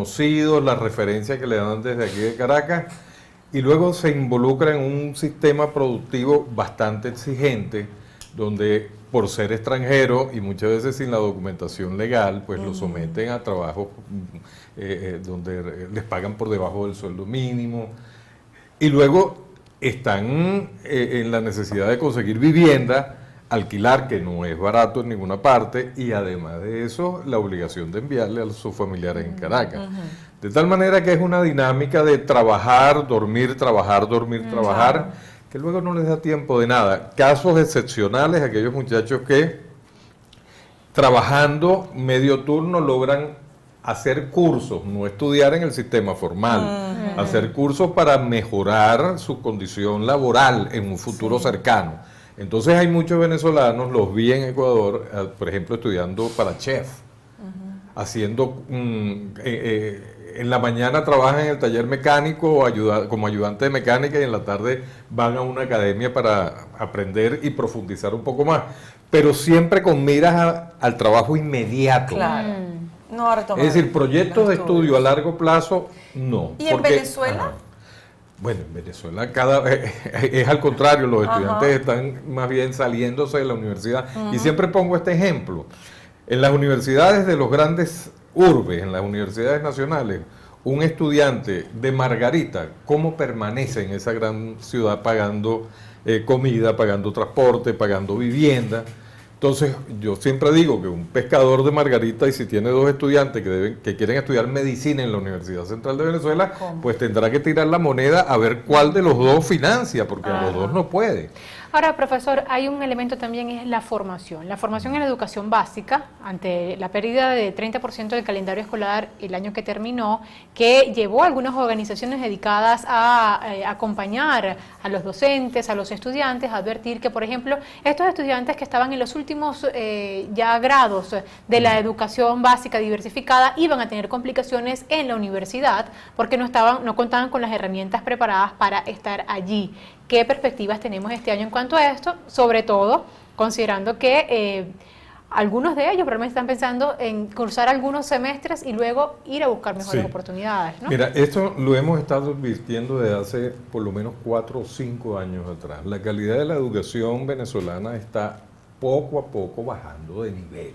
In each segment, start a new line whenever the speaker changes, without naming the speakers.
conocidos, las referencias que le dan desde aquí de Caracas, y luego se involucra en un sistema productivo bastante exigente, donde por ser extranjero y muchas veces sin la documentación legal, pues lo someten a trabajos donde les pagan por debajo del sueldo mínimo, y luego están en la necesidad de conseguir vivienda, alquilar, que no es barato en ninguna parte, y además de eso, la obligación de enviarle a sus familiares en Caracas. De tal manera que es una dinámica de trabajar, dormir, trabajar, que luego no les da tiempo de nada. Casos excepcionales, aquellos muchachos que trabajando medio turno logran hacer cursos, no estudiar en el sistema formal, hacer cursos para mejorar su condición laboral en un futuro cercano. Entonces hay muchos venezolanos, los vi en Ecuador, por ejemplo, estudiando para chef, haciendo, en la mañana trabajan en el taller mecánico o como ayudante de mecánica, y en la tarde van a una academia para aprender y profundizar un poco más, pero siempre con miras al trabajo inmediato.
Claro. No a retomar.
Es decir, proyectos de estudio a largo plazo, no.
¿Y en Venezuela?
Bueno, en Venezuela es al contrario, los estudiantes están más bien saliéndose de la universidad. Y siempre pongo este ejemplo. En las universidades de los grandes urbes, en las universidades nacionales, un estudiante de Margarita, ¿cómo permanece en esa gran ciudad pagando comida, pagando transporte, pagando vivienda? Entonces, yo siempre digo que un pescador de Margarita, y si tiene dos estudiantes que quieren estudiar medicina en la Universidad Central de Venezuela, pues tendrá que tirar la moneda a ver cuál de los dos financia, porque a los dos no puede.
Ahora, profesor, hay un elemento también, es la formación. La formación en la educación básica, ante la pérdida de 30% del calendario escolar el año que terminó, que llevó a algunas organizaciones dedicadas a acompañar a los docentes, a los estudiantes, a advertir que, por ejemplo, estos estudiantes que estaban en los últimos ya grados de la educación básica diversificada iban a tener complicaciones en la universidad porque no contaban con las herramientas preparadas para estar allí. ¿Qué perspectivas tenemos este año en cuanto a esto? Sobre todo, considerando que algunos de ellos probablemente están pensando en cursar algunos semestres y luego ir a buscar mejores oportunidades, ¿no?
Mira, esto lo hemos estado advirtiendo desde hace por lo menos 4 o 5 años atrás. La calidad de la educación venezolana está poco a poco bajando de nivel.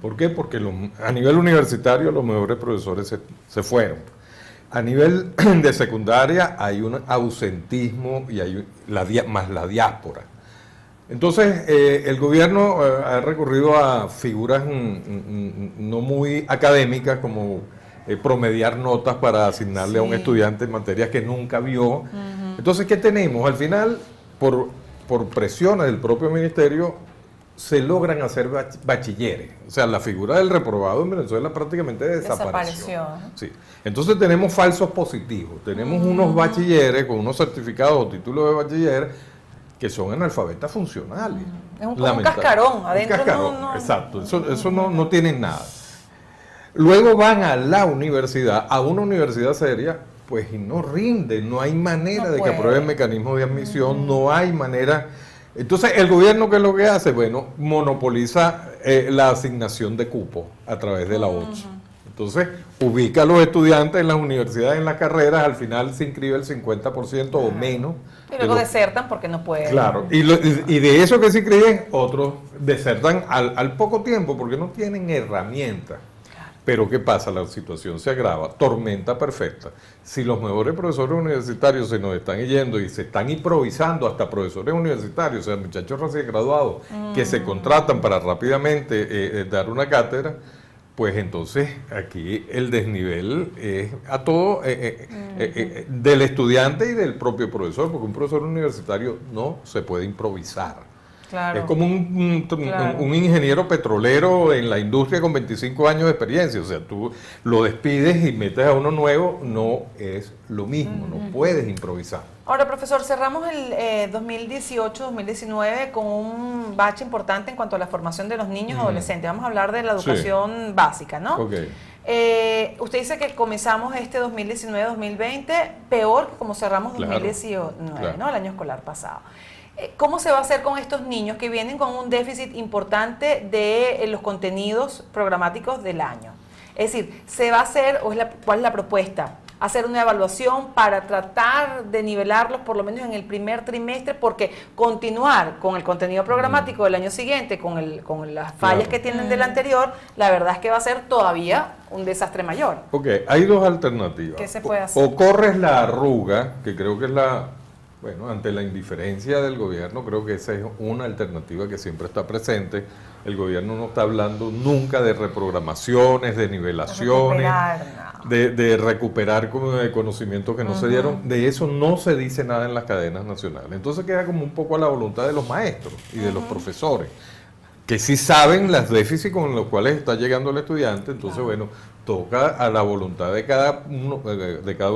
¿Por qué? Porque a nivel universitario los mejores profesores se fueron. A nivel de secundaria hay un ausentismo y hay más la diáspora. Entonces, el gobierno ha recurrido a figuras no muy académicas, como promediar notas para asignarle a un estudiante en materias que nunca vio. Entonces, ¿qué tenemos? Al final, por presiones del propio ministerio, se logran hacer bachilleres. O sea, la figura del reprobado en Venezuela prácticamente desapareció. Sí. Entonces tenemos falsos positivos. Tenemos unos bachilleres con unos certificados o títulos de bachiller que son analfabetas funcionales.
Es un cascarón. Adentro
un cascarón, exacto. Eso no tienen nada. Luego van a la universidad, a una universidad seria, pues y no rinden. No hay manera de que aprueben mecanismos de admisión, no hay manera. Entonces, ¿el gobierno qué es lo que hace? Bueno, monopoliza la asignación de cupos a través de la OCHE. Entonces, ubica a los estudiantes en las universidades, en las carreras, al final se inscribe el 50% o menos.
Y luego desertan porque no pueden.
Claro, y de eso que se inscriben, otros desertan al poco tiempo porque no tienen herramientas. Pero ¿qué pasa? La situación se agrava, tormenta perfecta. Si los mejores profesores universitarios se nos están yendo y se están improvisando, hasta profesores universitarios, o sea, muchachos recién graduados, que se contratan para rápidamente dar una cátedra, pues entonces aquí el desnivel es a todo del estudiante y del propio profesor, porque un profesor universitario no se puede improvisar. Claro. Es como un ingeniero petrolero en la industria con 25 años de experiencia. O sea, tú lo despides y metes a uno nuevo, no es lo mismo, no puedes improvisar.
Ahora, profesor, cerramos el 2018-2019 con un bache importante en cuanto a la formación de los niños y adolescentes. Vamos a hablar de la educación básica, ¿no? Usted dice que comenzamos este 2019-2020 peor que como cerramos 2019, ¿no? El año escolar pasado. ¿Cómo se va a hacer con estos niños que vienen con un déficit importante de los contenidos programáticos del año? Es decir, ¿se va a hacer o cuál es la propuesta? Hacer una evaluación para tratar de nivelarlos por lo menos en el primer trimestre, porque continuar con el contenido programático del año siguiente, con las fallas que tienen del anterior, la verdad es que va a ser todavía un desastre mayor.
Ok, hay dos alternativas.
¿Qué se puede hacer?
O corres la arruga, que creo que es bueno, ante la indiferencia del gobierno, creo que esa es una alternativa que siempre está presente. El gobierno no está hablando nunca de reprogramaciones, de nivelaciones, de recuperar conocimientos que no se dieron. De eso no se dice nada en las cadenas nacionales. Entonces queda como un poco a la voluntad de los maestros y de los profesores, que sí saben las déficits con los cuales está llegando el estudiante. Entonces, bueno, toca a la voluntad de cada uno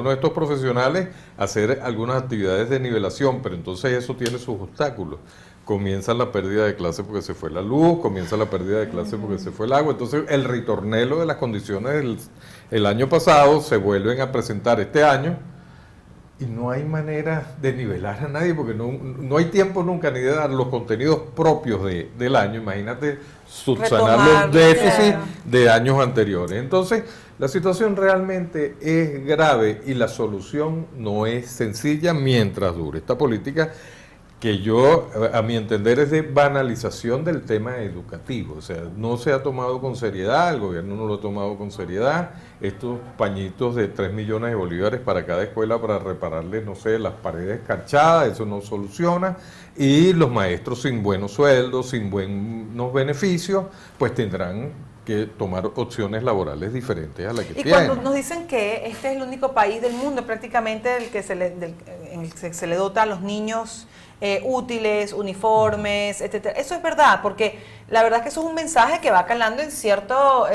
de estos profesionales hacer algunas actividades de nivelación, pero entonces eso tiene sus obstáculos. Comienza la pérdida de clase porque se fue la luz, comienza la pérdida de clase porque se fue el agua. Entonces el ritornelo de las condiciones el año pasado se vuelven a presentar este año y no hay manera de nivelar a nadie porque no hay tiempo nunca ni de dar los contenidos propios del año. Imagínate subsanar los déficits de años anteriores. Entonces la situación realmente es grave y la solución no es sencilla mientras dure esta política, que yo, a mi entender, es de banalización del tema educativo. O sea, no se ha tomado con seriedad, el gobierno no lo ha tomado con seriedad. Estos pañitos de 3 millones de bolívares para cada escuela para repararles, no sé, las paredes escarchadas, eso no soluciona. Y los maestros sin buenos sueldos, sin buenos beneficios, pues tendrán que tomar opciones laborales diferentes a las que tienen.
Y cuando nos dicen que este es el único país del mundo prácticamente en el que se le dota a los niños útiles, uniformes, etcétera. Eso es verdad, porque la verdad es que eso es un mensaje que va calando en cierto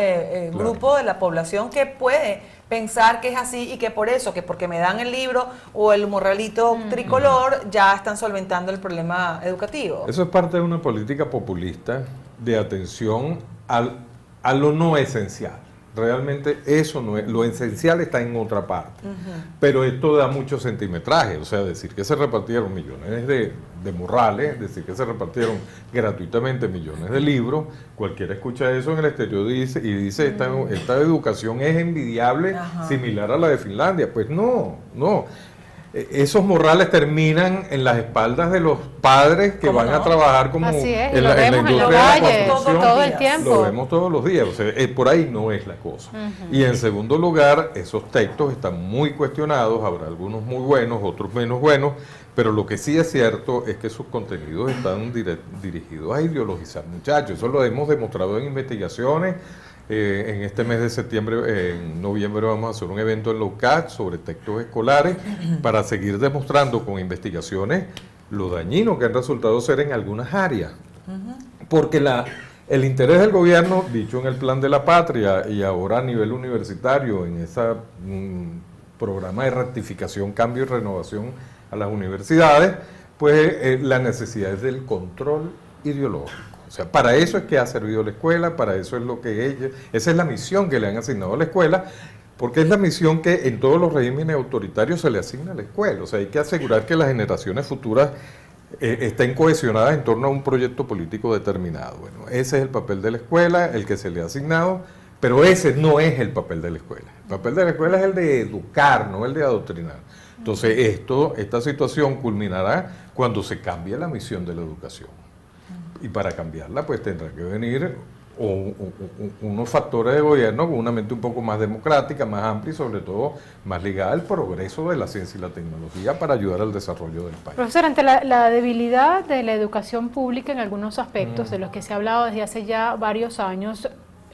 grupo de la población que puede pensar que es así y que por eso, que porque me dan el libro o el morralito tricolor, ya están solventando el problema educativo.
Eso es parte de una política populista de atención a lo no esencial. Realmente eso no es, lo esencial está en otra parte. Pero esto da mucho centimetraje, o sea, decir que se repartieron millones de morrales, decir que se repartieron gratuitamente millones de libros, cualquiera escucha eso en el exterior y dice esta educación es envidiable, similar a la de Finlandia. Pues no. Esos morrales terminan en las espaldas de los padres que van a trabajar como
en la industria de la construcción. Todo el tiempo.
Lo vemos todos los días, o sea, por ahí no es la cosa. Y en segundo lugar, esos textos están muy cuestionados, habrá algunos muy buenos, otros menos buenos, pero lo que sí es cierto es que sus contenidos están dirigidos a ideologizar muchachos. Eso lo hemos demostrado en investigaciones. En este mes de septiembre, en noviembre, vamos a hacer un evento en LOCAT sobre textos escolares para seguir demostrando con investigaciones lo dañino que han resultado ser en algunas áreas. Porque el interés del gobierno, dicho en el Plan de la Patria y ahora a nivel universitario, en ese programa de rectificación, cambio y renovación a las universidades, pues la necesidad es del control ideológico. O sea, para eso es que ha servido la escuela, para eso es lo que esa es la misión que le han asignado a la escuela, porque es la misión que en todos los regímenes autoritarios se le asigna a la escuela. O sea, hay que asegurar que las generaciones futuras estén cohesionadas en torno a un proyecto político determinado. Bueno, ese es el papel de la escuela, el que se le ha asignado, pero ese no es el papel de la escuela. El papel de la escuela es el de educar, no el de adoctrinar. Entonces, esta situación culminará cuando se cambie la misión de la educación. Y para cambiarla, pues tendrá que venir unos factores de gobierno con una mente un poco más democrática, más amplia y sobre todo más ligada al progreso de la ciencia y la tecnología para ayudar al desarrollo del país.
Profesor, ante la debilidad de la educación pública en algunos aspectos de los que se ha hablado desde hace ya varios años,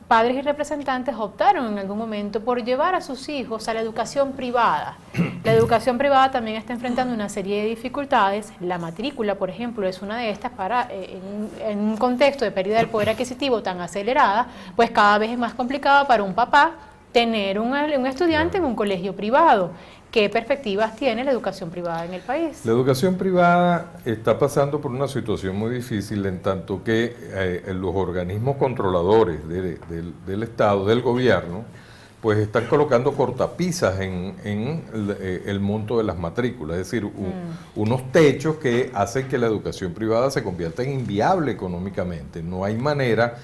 padres y representantes optaron en algún momento por llevar a sus hijos a la educación privada. La educación privada también está enfrentando una serie de dificultades. La matrícula, por ejemplo, es una de estas para, en un contexto de pérdida del poder adquisitivo tan acelerada, pues cada vez es más complicado para un papá tener un estudiante en un colegio privado. ¿Qué perspectivas tiene la educación privada en el país?
La educación privada está pasando por una situación muy difícil en tanto que los organismos controladores del Estado, del gobierno, pues están colocando cortapisas en el monto de las matrículas, es decir, unos techos que hacen que la educación privada se convierta en inviable económicamente. No hay manera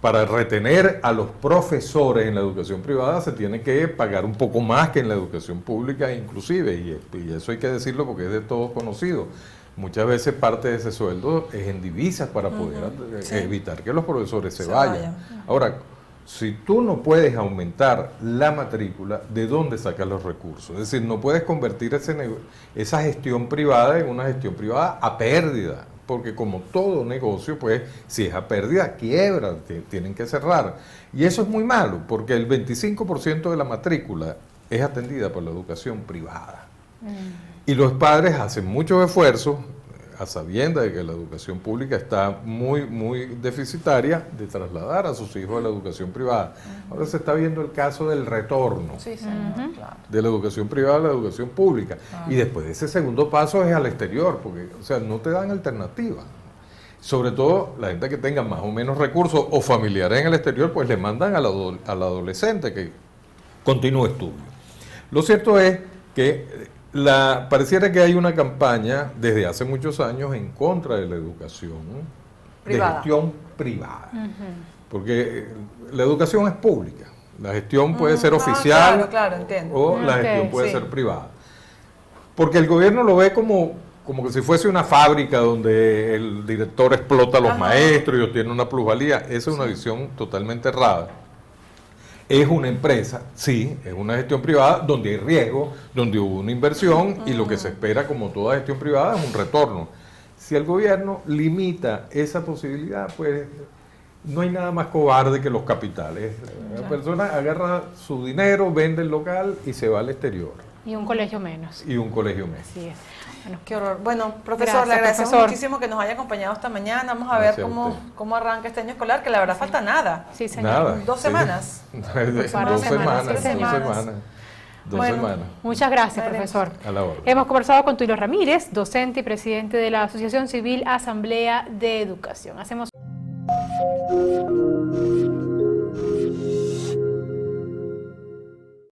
para retener a los profesores en la educación privada se tiene que pagar un poco más que en la educación pública inclusive, y eso hay que decirlo porque es de todos conocido. Muchas veces parte de ese sueldo es en divisas para poder evitar que los profesores se vayan. Ahora, si tú no puedes aumentar la matrícula, ¿de dónde sacas los recursos? Es decir, no puedes convertir esa gestión privada en una gestión privada a pérdida, porque como todo negocio, pues si es a pérdida, quiebra, tienen que cerrar. Y eso es muy malo, porque el 25% de la matrícula es atendida por la educación privada. Y los padres hacen muchos esfuerzos, a sabiendas de que la educación pública está muy, muy deficitaria, de trasladar a sus hijos a la educación privada. Ahora se está viendo el caso del retorno de la educación privada a la educación pública. Y después de ese segundo paso es al exterior, porque o sea, no te dan alternativa. Sobre todo la gente que tenga más o menos recursos o familiares en el exterior, pues le mandan al adolescente que continúe estudio. Lo cierto es que pareciera que hay una campaña desde hace muchos años en contra de la educación privada. De gestión privada, porque la educación es pública, la gestión puede ser oficial o la gestión puede ser privada, porque el gobierno lo ve como que si fuese una fábrica donde el director explota a los maestros y obtiene una plusvalía. Esa es una visión totalmente errada. Es una empresa, sí, es una gestión privada donde hay riesgo, donde hubo una inversión y lo que se espera, como toda gestión privada, es un retorno. Si el gobierno limita esa posibilidad, pues no hay nada más cobarde que los capitales. La persona agarra su dinero, vende el local y se va al exterior.
Y un colegio menos.
Y un colegio menos.
Así es.
Bueno, qué horror. Bueno, profesor, le agradecemos muchísimo que nos haya acompañado esta mañana. Vamos a ver cómo arranca este año escolar, que la verdad falta nada.
Sí, señor.
Nada.
2 semanas.
2 semanas.
Muchas gracias, profesor.
A la orden.
Hemos conversado con Tulio Ramírez, docente y presidente de la Asociación Civil Asamblea de Educación. Hacemos